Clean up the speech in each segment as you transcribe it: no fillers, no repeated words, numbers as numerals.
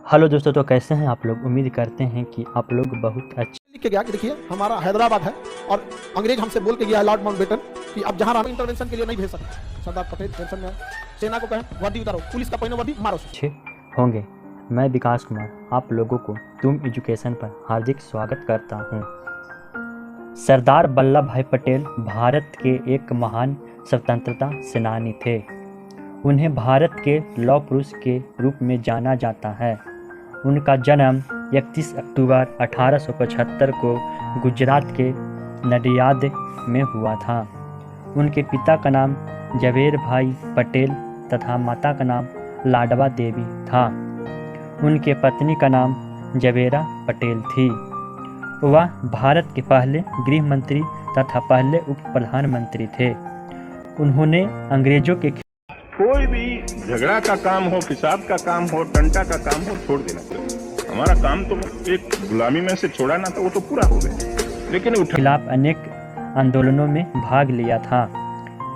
Hello दोस्तों, तो कैसे हैं आप लोग। उम्मीद करते हैं कि आप लोग बहुत अच्छे। लिख के गया कि देखिए हमारा हैदराबाद है और अंग्रेज हमसे बोल के गया है लॉर्ड माउंटबेटन कि अब जहां राम इंटरवेंशन के लिए नहीं भेज सकते। सरदार पटेल टेंशन में है। सेना को कहें वर्दी उतारो, पुलिस का पहनो वर्दी, मारो। होंगे। मैं विकास कुमार आप लोगों को तुम एजुकेशन पर हार्दिक स्वागत करता हूं। सरदार वल्लभ भाई पटेल भारत के एक महान स्वतंत्रता सेनानी थे। उन्हें भारत के लौह पुरुष के रूप में जाना जाता है। उनका जन्म 31 अक्टूबर 1875 को गुजरात के नडियाद में हुआ था। उनके पिता का नाम जवेर भाई पटेल तथा माता का नाम लाडवा देवी था। उनके पत्नी का नाम जवेरा पटेल थी। वह भारत के पहले गृह मंत्री तथा पहले उप प्रधानमंत्री थे। उन्होंने अंग्रेजों के कोई भी झगड़ा का काम हो, फिसाद का काम हो, टंटा का काम हो, छोड़ देना चाहिए। हमारा काम तो एक गुलामी में से छोड़ा ना था, वो तो पूरा हो गया, लेकिन खिलाफ अनेक आंदोलनों में भाग लिया था।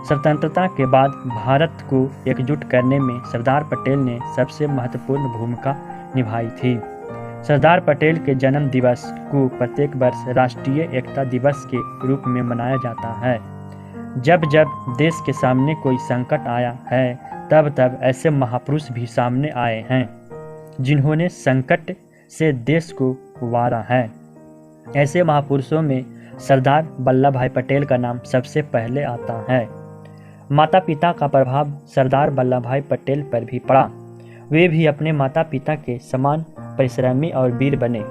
स्वतंत्रता के बाद भारत को एकजुट करने में सरदार पटेल ने सबसे महत्वपूर्ण भूमिका निभाई थी। सरदार पटेल के जन्म दिवस को प्रत्येक वर्ष राष्ट्रीय एकता दिवस के रूप में मनाया जाता है। जब जब देश के सामने कोई संकट आया है, तब तब ऐसे महापुरुष भी सामने आए हैं जिन्होंने संकट से देश को उबारा है। ऐसे महापुरुषों में सरदार वल्लभ भाई पटेल का नाम सबसे पहले आता है। माता पिता का प्रभाव सरदार वल्लभ भाई पटेल पर भी पड़ा। वे भी अपने माता पिता के समान परिश्रमी और वीर बने।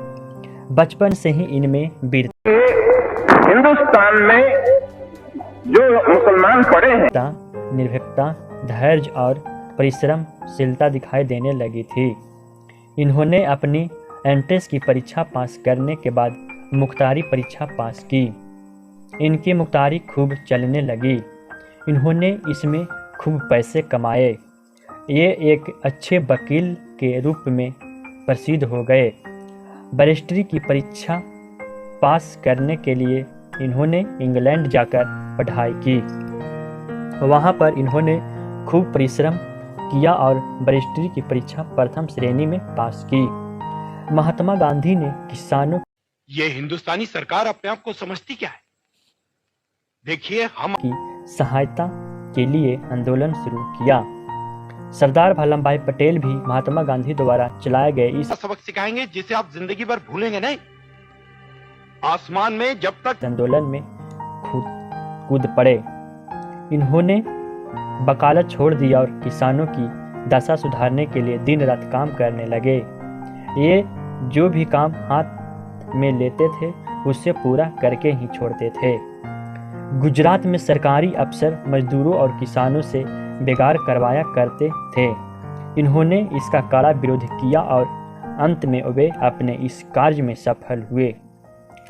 बचपन से ही इनमें वीरता, हिंदुस्तान में जो मुसलमान पड़े हैं, निर्भीकता, धैर्य और परिश्रमशीलता दिखाई देने लगी थी। इन्होंने अपनी एंट्रेंस की परीक्षा पास करने के बाद मुख्तारी परीक्षा पास की। इनकी मुख्तारी खूब चलने लगी। इन्होंने इसमें खूब पैसे कमाए। ये एक अच्छे वकील के रूप में प्रसिद्ध हो गए। बैरिस्ट्री की परीक्षा पास करने के लिए इन्होंने इंग्लैंड जाकर पढ़ाई की। वहाँ पर इन्होंने खूब परिश्रम किया और बैरिस्ट्री की परीक्षा प्रथम श्रेणी में पास की। महात्मा गांधी ने किसानों ये हिंदुस्तानी सरकार अपने आप को समझती क्या है? देखिए, हम की सहायता के लिए आंदोलन शुरू किया। सरदार वल्लभ भाई पटेल भी महात्मा गांधी द्वारा चलाए गए इस सबक सिखाएंगे जिसे आप जिंदगी भर भूलेंगे नहीं। आसमान में जब तक आंदोलन में कूद पड़े। इन्होंने वकालत छोड़ दी और किसानों की दशा सुधारने के लिए दिन रात काम करने लगे। ये जो भी काम हाथ में लेते थे उससे पूरा करके ही छोड़ते थे। गुजरात में सरकारी अफसर मजदूरों और किसानों से बेगार करवाया करते थे। इन्होंने इसका कड़ा विरोध किया और अंत में वे अपने इस कार्य में सफल हुए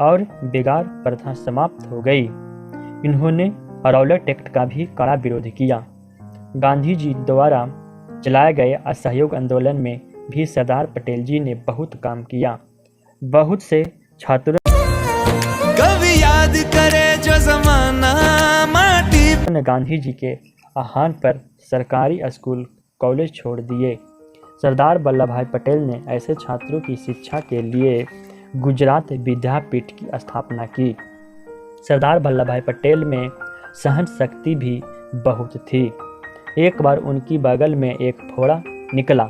और बेगार प्रथा समाप्त हो गई। इन्होंने रौलट एक्ट का भी कड़ा विरोध किया। गांधी जी द्वारा चलाए गए असहयोग आंदोलन में भी सरदार पटेल जी ने बहुत काम किया। बहुत से छात्रों कभी याद करे जो जमाना माटी ने गांधी जी के आह्वान पर सरकारी स्कूल कॉलेज छोड़ दिए। सरदार वल्लभ भाई पटेल ने ऐसे छात्रों की शिक्षा के लिए गुजरात विद्यापीठ की स्थापना की। सरदार वल्लभ भाई पटेल में सहन शक्ति भी बहुत थी। एक बार उनकी बगल में एक फोड़ा निकला।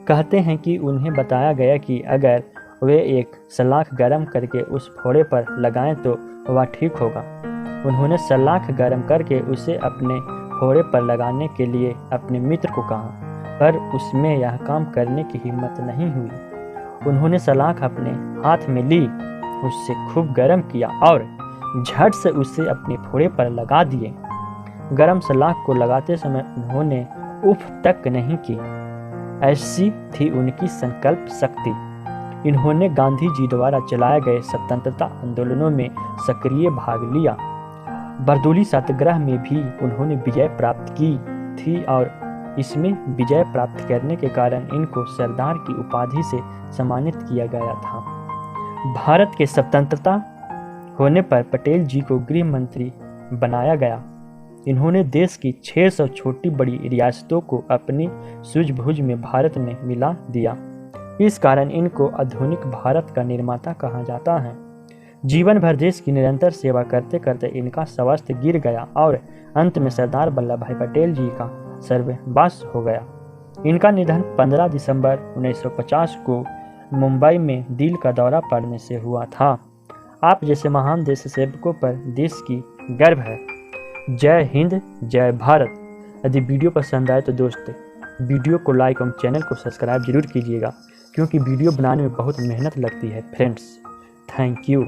कहते हैं कि उन्हें बताया गया कि अगर वे एक सलाख गर्म करके उस फोड़े पर लगाएं तो वह ठीक होगा। उन्होंने सलाख गर्म करके उसे अपने फोड़े पर लगाने के लिए अपने मित्र को कहा, पर उसमें यह काम करने की हिम्मत नहीं हुई। उन्होंने सलाख अपने हाथ में ली, उससे खूब गर्म किया और झट से उसे अपने फोड़े पर लगा दिए। गरम सलाख को लगाते समय उन्होंने उफ तक नहीं की। ऐसी थी उनकी संकल्प शक्ति। इन्होंने गांधी जी द्वारा चलाए गए स्वतंत्रता आंदोलनों में सक्रिय भाग लिया। बरदौली सत्याग्रह में भी उन्होंने विजय प्राप्त की थी और इसमें विजय प्राप्त करने के कारण इनको सरदार की उपाधि से सम्मानित किया गया था। भारत के स्वतंत्रता होने पर पटेल जी को गृह मंत्री बनाया गया। इन्होंने देश की 600 छोटी बड़ी रियासतों को अपनी सूझबूझ में भारत में मिला दिया। इस कारण इनको आधुनिक भारत का निर्माता कहा जाता है। जीवन भर देश की निरंतर सेवा करते करते इनका स्वास्थ्य गिर गया और अंत में सरदार वल्लभ भाई पटेल जी का स्वर्गवास हो गया। इनका निधन 15 दिसंबर 1950 को मुंबई में दिल का दौरा पड़ने से हुआ था। आप जैसे महान देश सेवकों पर देश की गर्व है। जय हिंद, जय भारत। यदि वीडियो पसंद आए तो दोस्तों वीडियो को लाइक और चैनल को सब्सक्राइब जरूर कीजिएगा, क्योंकि वीडियो बनाने में बहुत मेहनत लगती है फ्रेंड्स। Thank you.